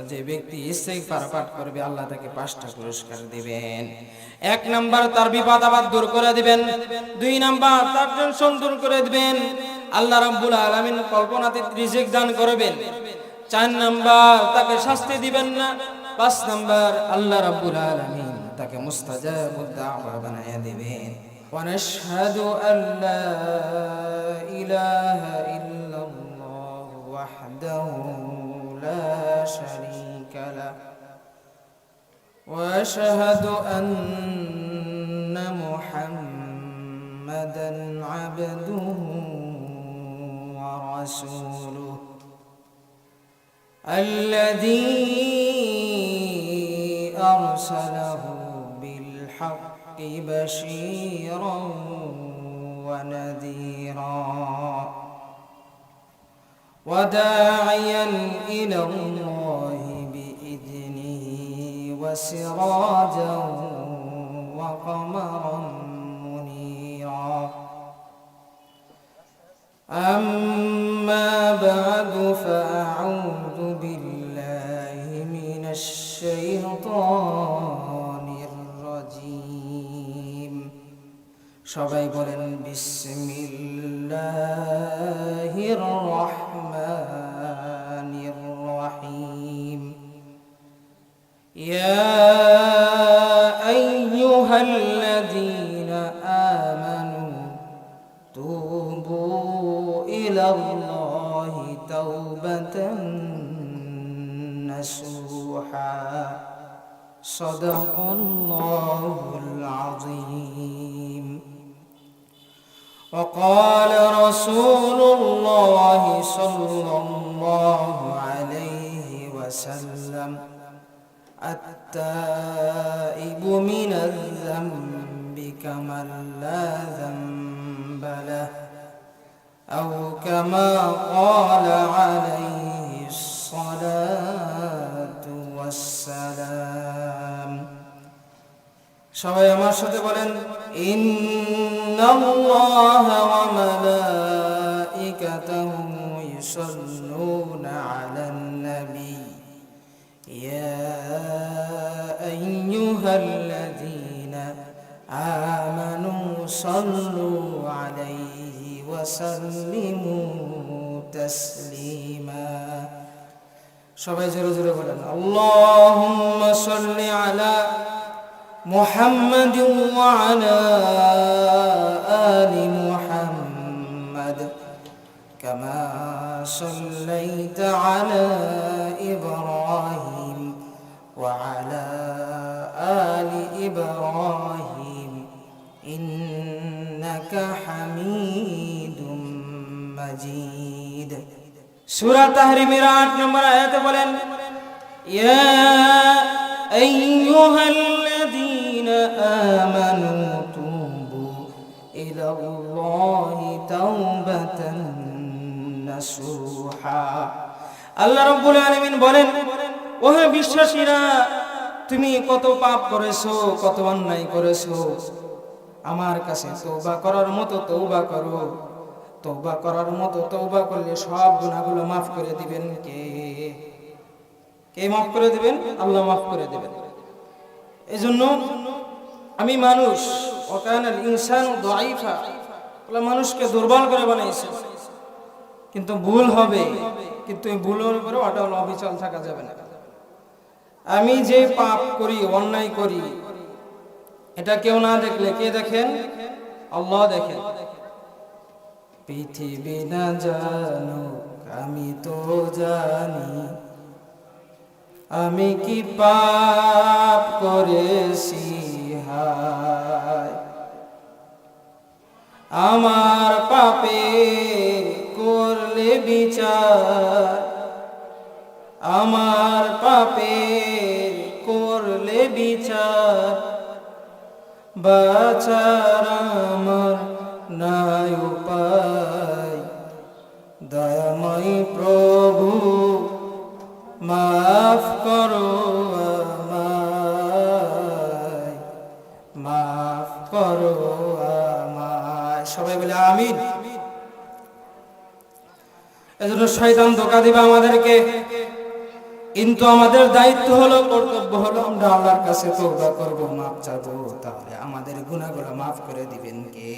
যে ব্যক্তি ইস্তিগফার পাঠ করবে আল্লাহ তাকে 5টা পুরস্কার দিবেন। 1 নাম্বার তার বিপদ আপদ দূর করে দিবেন, 2 নাম্বার তার টেনশন দূর করে দিবেন, আল্লাহ রাব্বুল আলামিন কল্পনাতীত রিজিক দান করবেন, 4 নাম্বার তাকে শাস্তি দিবেন না, 5 নাম্বার আল্লাহ রাব্বুল আলামিন তাকে মুস্তাজাবুদ দাওয়া বানায়া দিবেন। ওয়া নাশহাদু আল্লা ইলাহা ইল্লাল্লাহু ওয়াহদাহু লা শারীকা লাহু ওয়া আশহাদু আন্না মুহাম্মাদান আবদুহু ওয়া রাসূলুহু الذي أرسله بالحق بشيرا ونذيرا وداعيا إلى الله بإذنه وسراجا وقمرا منيرا أما بعد فأعوذ بالله من الشيطان الرجيم সবাই বলেন বিসমিল্লাহির রহমানির রহিম ইয়া আইয়ুহাল্লাযীনা আমানু তুবু ইলাল্লাহি তাওবাতান নাসুহা সাদাকাল্লাহুল আযীম وقال رسول الله صلى الله عليه وسلم التائب من الذنب كمن لا ذنب له أو كما قال عليه الصلاة والسلام সবাই আমার সাথে বলেন ইন্নাল্লাহা ওয়া মালাইকাতাহু ইউসাল্লুনা আলান নবী ইয়া আইয়ুহাল্লাযীনা আমানু সাল্লু আলাইহি ওয়া সাল্লিমু তাসলিমা সবাই জোরে জোরে বলেন আল্লাহুম্মা সাল্লি আলা محمد وعلى آل محمد كما صليت على إبراهيم وعلى آل إبراهيم إنك حميد مجيد سورة تحريم 8 নম্বর আয়াতে বলেন يا أيها الذين آمنوا توبوا إلى الله توبة نصوحا আল্লাহ রাব্বুল আলামিন বলেন ওহে বিশ্বাসীরা তুমি কত পাপ করেছো কত অন্যায় করেছো আমার কাছে তওবা করার মতো তওবা করো তওবা করার মতো তওবা করলে সব গুনাহগুলো maaf করে দিবেন কে maaf করে দিবেন আল্লাহ maaf করে দিবেন এজন্য আমি মানুষ ওয়াকানাল ইনসানু দাঈফা আল্লাহ মানুষকে দুর্বল করে বানাইছে কিন্তু ভুল হবে কিন্তু এই ভুলের উপরে অটল অবিচল থাকা যাবে না আমি যে পাপ করি অন্যায় করি এটা কেউ না দেখলে কে দেখেন আল্লাহ দেখেন পৃথিবী না জানুক আমি তো জানি আমি কি পাপ করেছি হায় আমার পাপে করলে বিচার আমার পাপে করলে বিচার বাঁচার আমার নাই উপায় দয়াময় প্রভু মাফ করো আমায় মাফ করো আমায় সবাই বলে আমিন এজন্য শয়তান ধোঁকা দিবে আমাদেরকে কিন্তু আমাদের দায়িত্ব হলো, কর্তব্য হলো আমরা আল্লাহর কাছে তওবা করব, মাফ চাবো। তাহলে আমাদের গুনাহগুলো মাফ করে দিবেন কে?